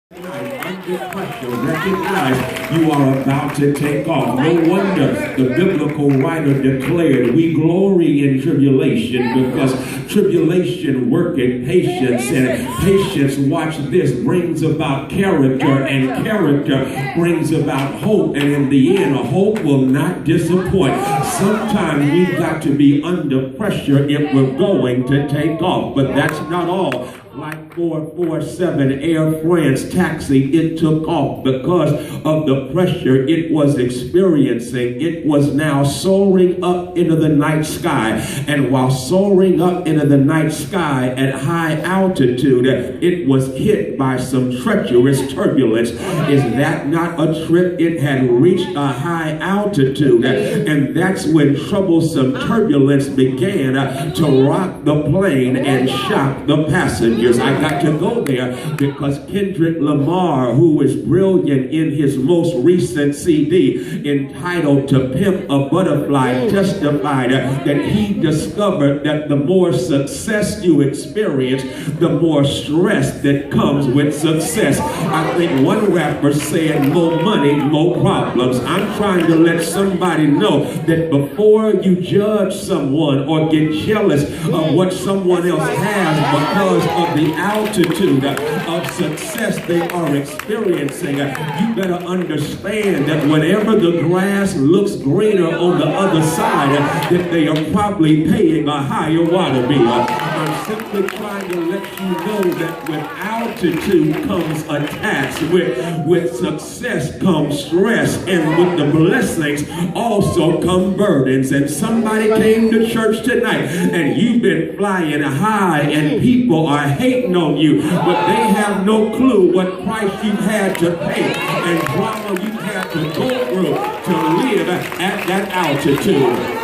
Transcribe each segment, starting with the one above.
Under pressure, recognize you are about to take off. No wonder the biblical writer declared, we glory in tribulation because tribulation worketh patience, and patience, watch this, brings about character, and character brings about hope, and in the end, hope will not disappoint. Sometimes we've got to be under pressure if we're going to take off, but that's not all. Like 447 Air France taxi, it took off because of the pressure it was experiencing. It was now soaring up into the night sky. And while soaring up into the night sky at high altitude, it was hit by some treacherous turbulence. Is that not a trip? It had reached a high altitude. And that's when troublesome turbulence began to rock the plane and shock the passengers. I got to go there because Kendrick Lamar, who is brilliant in his most recent CD entitled To Pimp a Butterfly, testified that he discovered that the more success you experience, the more stress that comes with success. I think one rapper said, more money, more problems. I'm trying to let somebody know that before you judge someone or get jealous of what someone else has because of the altitude of success they are experiencing, you better understand that whenever the grass looks greener on the other side, that they are probably paying a higher water bill. I'm simply trying to let you know that with altitude comes a tax, with success comes stress, and with the blessings also come burdens. And somebody came to church tonight and you've been flying high and people are hating on you, but they have no clue what price you had to pay and drama you had to go through to live at that altitude.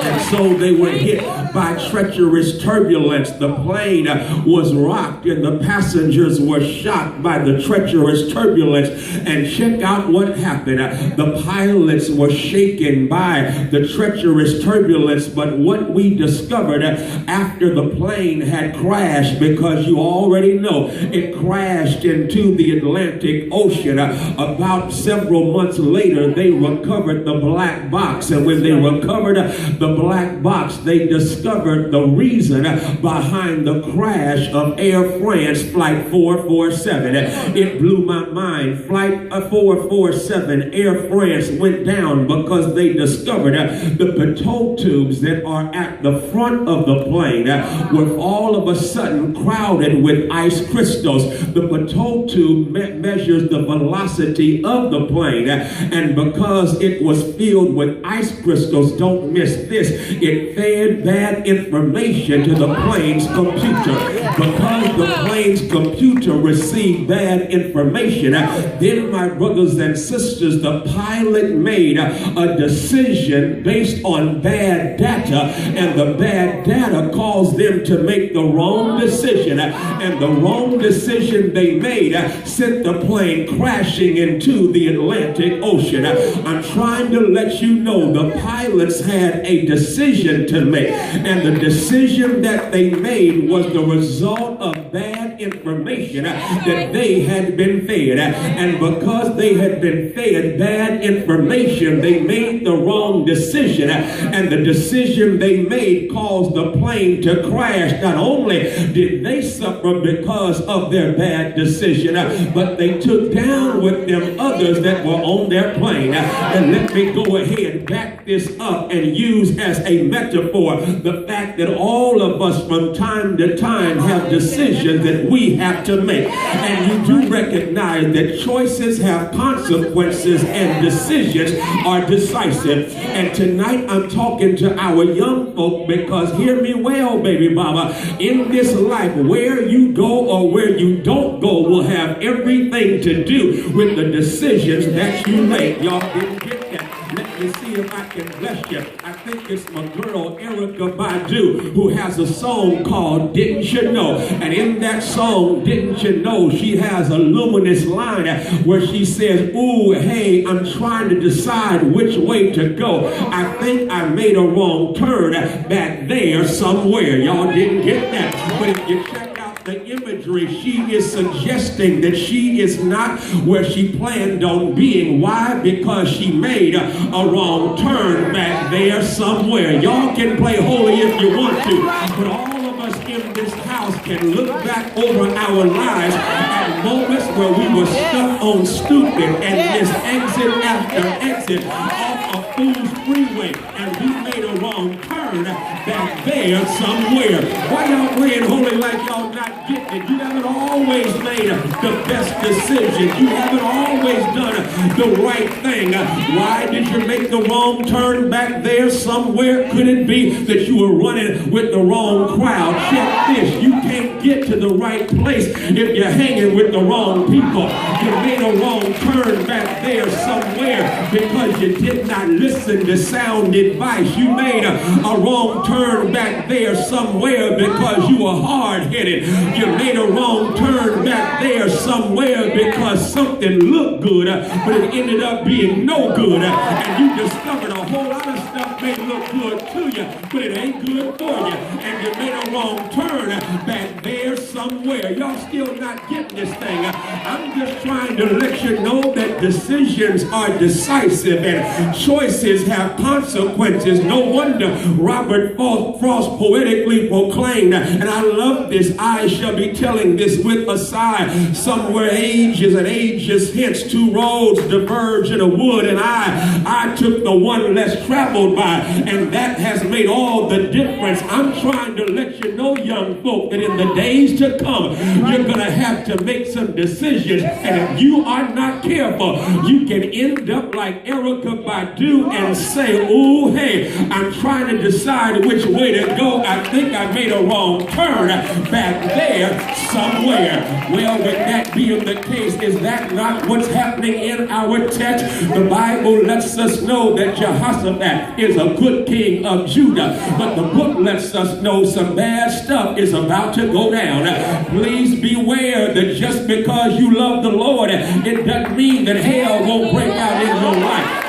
And so they were hit by treacherous turbulence. The plane was rocked and the passengers were shocked by the treacherous turbulence. And check out what happened. The pilots were shaken by the treacherous turbulence. But what we discovered after the plane had crashed, because you already know it crashed into the Atlantic Ocean, about several months later, they recovered the black box. And when they recovered the black box, they discovered the reason behind the crash of Air France Flight 447. It blew my mind. Flight 447 Air France went down because they discovered the pitot tubes that are at the front of the plane were all of a sudden crowded with ice crystals. The pitot tube measures the velocity of the plane, and because it was filled with ice crystals, don't miss this, it fed bad information to the plane's computer. Because the plane's computer received bad information, then my brothers and sisters, the pilot made a decision based on bad data, and the bad data caused them to make the wrong decision, and the wrong decision they made sent the plane crashing into the Atlantic Ocean. I'm trying to let you know the pilots had a decision to make, and the decision that they made was the result of bad information that they had been fed, and because they had been fed bad information, they made the wrong decision, and the decision they made caused the plane to crash. Not only did they suffer because of their bad decision, but they took down with them others that were on their plane. And let me go ahead and back this up and use as a metaphor the fact that all of us from time to time have decisions that we have to make. And you do recognize that choices have consequences and decisions are decisive. And tonight I'm talking to our young folk, because hear me well, baby mama, in this life, where you go or where you don't go will have everything to do with the decisions that you make. Y'all didn't get that. Let me see if I can bless you. I think it's my girl Erica Badu who has a song called Didn't You Know? And in that song, Didn't You Know, she has a luminous line where she says, ooh, hey, I'm trying to decide which way to go. I think I made a wrong turn back there somewhere. Y'all didn't get that. But if you check out at the imagery, she is suggesting that she is not where she planned on being. Why? Because she made a wrong turn back there somewhere. Y'all can play holy if you want to, but all of us in this house can look back over our lives at moments where we were stuck on stupid and missed exit after exit off a fool's freeway, and we made a wrong turn back there somewhere. Why y'all playing holy like y'all not getting it? You haven't always made the best decision. You haven't always done the right thing. Why did you make the wrong turn back there somewhere? Could it be that you were running with the wrong crowd? Check this. You can't get to the right place if you're hanging with the wrong people. You made a wrong turn back there somewhere because you did not listen to sound advice. You made a wrong turn back there somewhere because you were hard-headed. You made a wrong turn back there somewhere because something looked good, but it ended up being no good. And you discovered a whole lot of stuff may look good to you, but it ain't good for you. And you made a wrong turn back there somewhere. Y'all still not getting this thing. I'm just trying to let you know that decisions are decisive and choices have consequences. No wonder Robert Frost poetically proclaimed, and I love this, I shall be telling this with a sigh, somewhere ages and ages hence two roads diverge in a wood, and I took the one less traveled by, and that has made all the difference. I'm trying to let you know, young folk, that in the days to come, you're going to have to make some decisions, and if you are not careful, you can end up like Erykah Badu and say, ooh, hey, I'm trying to decide which way to go. I think I made a wrong turn back there somewhere. Well, with that being the case, is that not what's happening in our text? The Bible lets us know that Jehoshaphat is a good king of Judah, but the book lets us know some bad stuff is about to go down. Please beware that just because you love the Lord, it doesn't mean that hell won't break out in your life.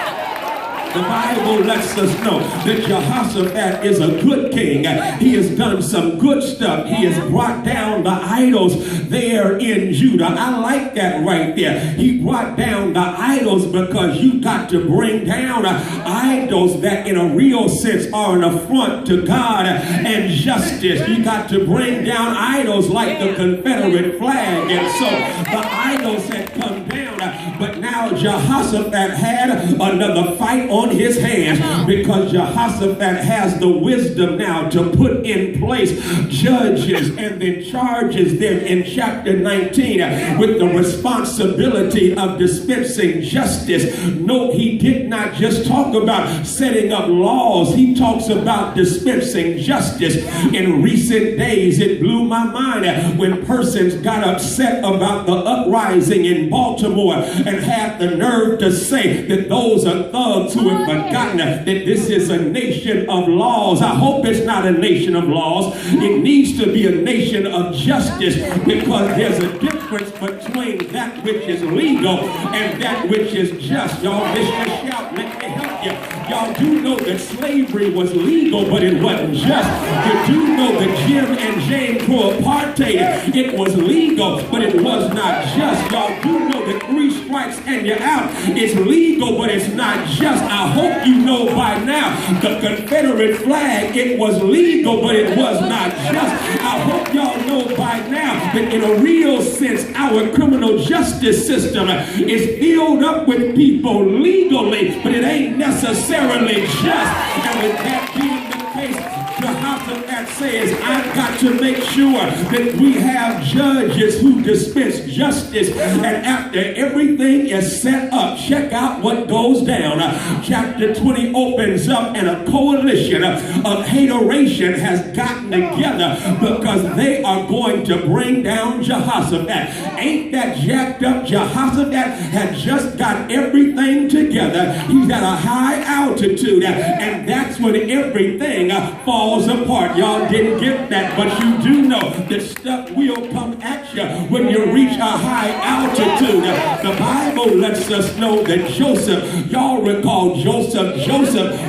The Bible lets us know that Jehoshaphat is a good king. He has done some good stuff. He has brought down the idols there in Judah. I like that right there. He brought down the idols because you got to bring down idols that in a real sense are an affront to God and justice. You got to bring down idols like the Confederate flag. And so the idols had come down, but now Jehoshaphat had another fight on his hands because Jehoshaphat has the wisdom now to put in place judges and then charges them in chapter 19 with the responsibility of dispensing justice. No, he did not just talk about setting up laws. He talks about dispensing justice. In recent days, it blew my mind when persons got upset about the uprising in Baltimore and had the nerve to say that those are thugs who have forgotten that this is a nation of laws. I hope it's not a nation of laws. It needs to be a nation of justice, because there's a difference between that which is legal and that which is just. Y'all miss the shout. Let me help you. Y'all do know that slavery was legal, but it wasn't just. You do know that Jim and Jane Crow apartheid, it was legal, but it was not just. Y'all do know that 3 strikes and you're out. It's legal, but it's not just. I hope you know by now the Confederate flag, it was legal, but it was not just. I hope y'all know by now that in a real sense, our criminal justice system is filled up with people legally, but it ain't necessarily just. And with that being the case, Jehoshaphat says, I've got to make sure that we have judges who dispense justice. And after everything is set up, check out what goes down. Chapter 20 opens up, and a coalition of hateration has gotten together because they are going to bring down Jehoshaphat. Ain't that jacked up? Jehoshaphat had just got everything together. He's at a high altitude, and that's when everything falls apart. Y'all didn't get that, but you do know that stuff will come at you when you reach a high altitude. The Bible Bible lets us know that Joseph, y'all recall Joseph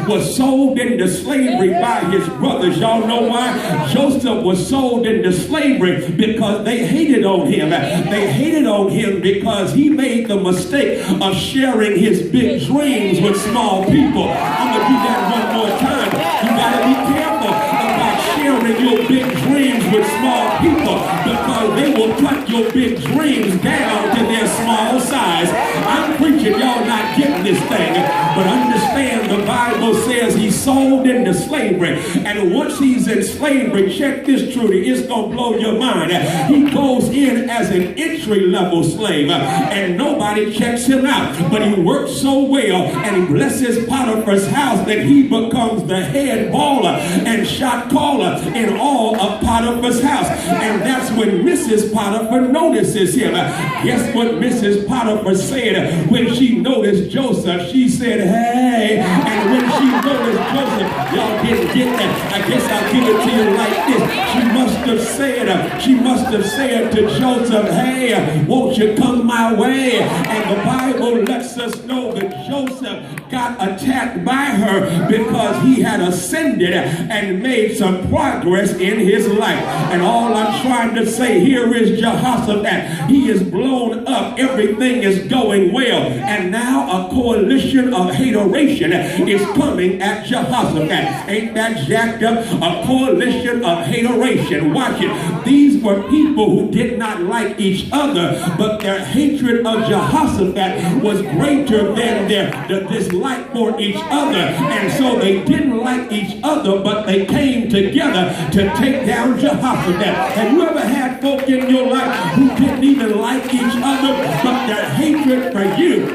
was sold into slavery by his brothers. Y'all know why? Joseph was sold into slavery because they hated on him. They hated on him because he made the mistake of sharing his big dreams with small people. I'm going to do that one more time. You got to be careful about sharing your big dreams with small people because they will cut your big dreams down to their small size. I'm preaching, y'all not getting this thing, but understand the Bible says he's sold into slavery, and once he's in slavery, check this, Trudy, it's going to blow your mind. He goes in as an entry-level slave, and nobody checks him out, but he works so well, and he blesses Potiphar's house that he becomes the head baller and shot caller in all of Potiphar's house. And that's when Mrs. Potiphar notices him. Guess what Mrs. Potiphar said when she noticed Joseph? She said, hey. And when she noticed Joseph, y'all didn't get that. I guess I'll give it to you like this. She must have said to Joseph, hey, won't you come my way? And the Bible lets us know that Joseph got attacked by her because he had ascended and made some progress in his life. And all I'm trying to say here is Jehoshaphat. He is blown up. Everything is going well. And now a coalition of hateration is coming at Jehoshaphat. Ain't that jacked up? A coalition of hateration. Watch it. These were people who did not like each other, but their hatred of Jehoshaphat was greater than their dislike for each other. And so they didn't like each other, but they came together to take down Jehoshaphat. Have you ever had folk in your life who didn't even like each other, but their hatred for you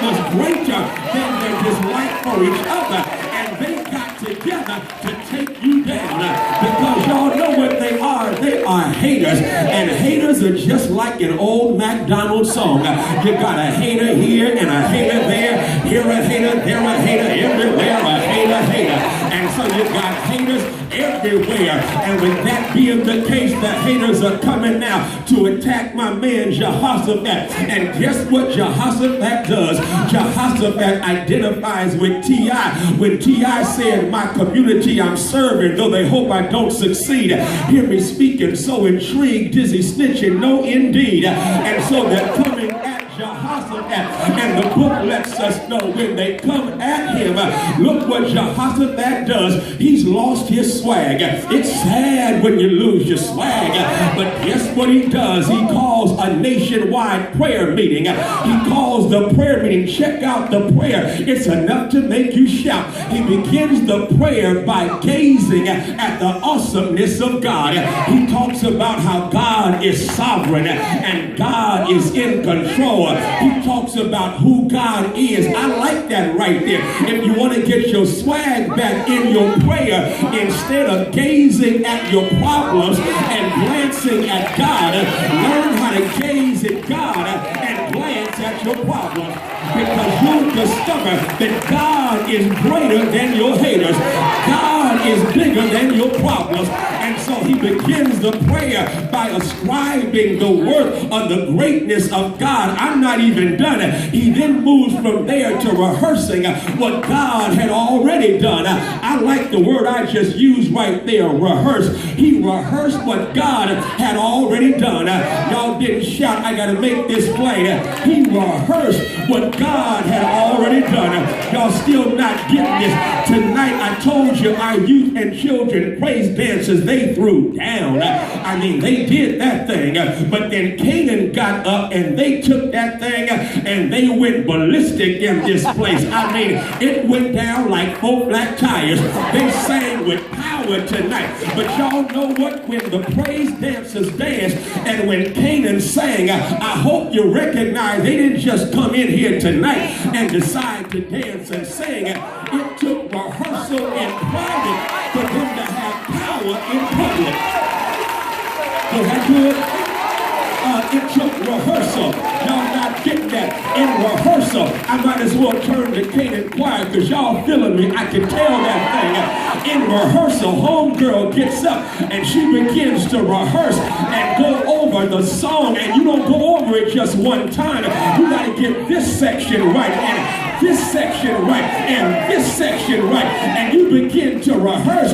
was greater than their dislike for each other? And they got together to take you down because y'all know what they are. They are haters, and haters are just like an old McDonald's song. You got a hater here and a hater there, here a hater, there a hater, everywhere a hater. And so you got haters everywhere. And with that being the case, the haters are coming now to attack my man Jehoshaphat. And guess what Jehoshaphat does? Jehoshaphat identifies with T.I. When T.I. said, my community I'm serving, though they hope I don't succeed. Hear me speaking, so intrigued, dizzy snitching, no indeed. And so they're coming at Jehoshaphat, and the book lets us know when they come at him, look what Jehoshaphat does. He's lost his swag. It's sad when you lose your swag, but guess what he does? He calls a nationwide prayer meeting. He calls the prayer meeting. Check out the prayer. It's enough to make you shout. He begins the prayer by gazing at the awesomeness of God. He talks about how God is sovereign and God is in control. He talks about who God is. I like that right there. If you want to get your swag back in your prayer, instead of gazing at your problems and glancing at God, learn how to gaze at God and glance at your problems, because you'll discover that God is greater than your haters. God is bigger than your problems. And so he begins the prayer by ascribing the worth of the greatness of God. I'm not even done. He then moves from there to rehearsing what God had already done. I like the word I just used right there, rehearse. He rehearsed what God had already done. Y'all didn't shout. I got to make this plain. He rehearsed what God had already done. Y'all still not getting this. Tonight I told you our youth and children praise dances, they threw down. I mean, they did that thing. But then Canaan got up and they took that thing and they went ballistic in this place. I mean, it went down like 4 flat tires. They sang with power tonight. But y'all know what? When the praise dancers danced and when Canaan sang, I hope you recognize they didn't just come in here tonight and decide to dance and sing. It took rehearsal in private for them to have power in public. Was that good? It took rehearsal. Y'all not getting that. In rehearsal, I might as well turn to Canaan Choir because y'all feeling me. I can tell that thing. In rehearsal, homegirl gets up and she begins to rehearse and go over the song. And you don't go over it just one time. You got to get this section right and this section right and this section right. And you begin to rehearse.